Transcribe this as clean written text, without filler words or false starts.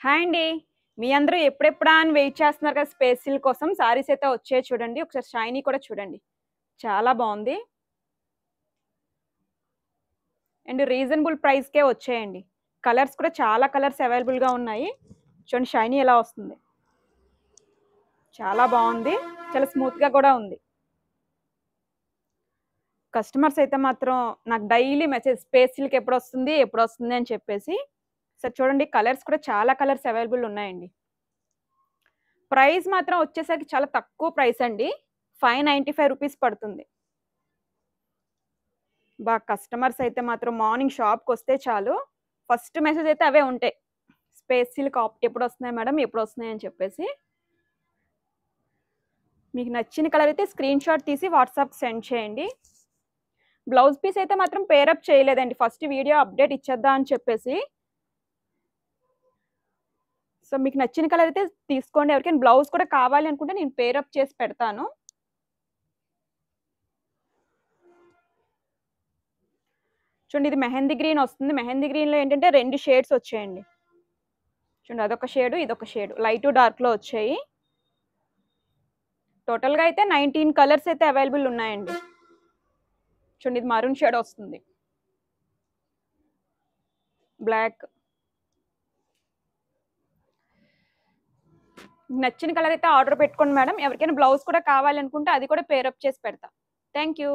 Hi అండి. మీ అందరూ ఎప్పుడెప్పుడా అని వెయిట్ చేస్తున్నారు కదా! స్పేస్ సిల్క్ కోసం. సారీస్ అయితే వచ్చాయి చూడండి. ఒకసారి షైనీ కూడా చూడండి. చాలా బావుంది. అండ్ రీజనబుల్ ప్రైస్‌కే వచ్చాయండి. కలర్స్ కూడా చాలా కలర్స్ అవైలబుల్‌గా ఉన్నాయి. చూడండి షైనీ ఎలా వస్తుంది. చాలా బావుంది. చాలా స్మూత్‌గా కూడా ఉంది. కస్టమర్స్ అయితే మాత్రం నాకు డైలీ మెసేజ్ స్పేస్ సిల్క్ ఎప్పుడొస్తుంది? ఎప్పుడొస్తుంది? అని చెప్పేసి. సో చూడండి కలర్స్ కూడా చాలా కలర్స్ అవైలబుల్ ఉన్నాయండి. ప్రైస్ మాత్రం వచ్చేసరికి చాలా తక్కువ ప్రైస్ అండి. రూ. 595 పడుతుంది. కస్టమర్స్ అయితే మాత్రం మార్నింగ్ షాప్‌కొస్తే చాలు. ఫస్ట్ మెసేజ్ అయితే అవే ఉంటాయి. స్పేస్ సిల్క్ ఎప్పుడొస్తున్నాయి మేడం? ఎప్పుడొస్తున్నాయి? అని చెప్పేసి. మీకు నచ్చిన కలర్ అయితే స్క్రీన్‌షాట్ తీసి వాట్సాప్‌కి సెండ్ చేయండి. బ్లౌజ్ పీస్ అయితే మాత్రం పేరప్ చేయలేదండి. ఫస్ట్ వీడియో అప్డేట్ ఇచ్చేద్దాం అని చెప్పేసి. సో మీకు నచ్చిన కలర్ అయితే తీసుకోండి. ఎవరికైనా బ్లౌజ్ కూడా కావాలి అనుకుంటే నేను పేరప్ చేసి పెడతాను. చూడండి ఇది మెహందీ గ్రీన్ వస్తుంది. మెహందీ గ్రీన్‌లో ఏంటంటే 2 షేడ్స్ వచ్చాయండి. చూడండి అదొక షేడు, ఇదొక షేడు. లైటు, డార్క్‌లో వచ్చాయి. టోటల్‌గా అయితే 19 కలర్స్ అయితే అవైలబుల్ ఉన్నాయండి. చూడండి ఇది మరూన్ షేడ్ వస్తుంది. బ్లాక్. నచ్చిన కలర్ అయితే ఆర్డర్ పెట్టుకోండి మేడం. ఎవరికైనా బ్లౌజ్ కూడా కావాలనుకుంటే అది కూడా పేరప్ చేసి పెడతా. Thank you.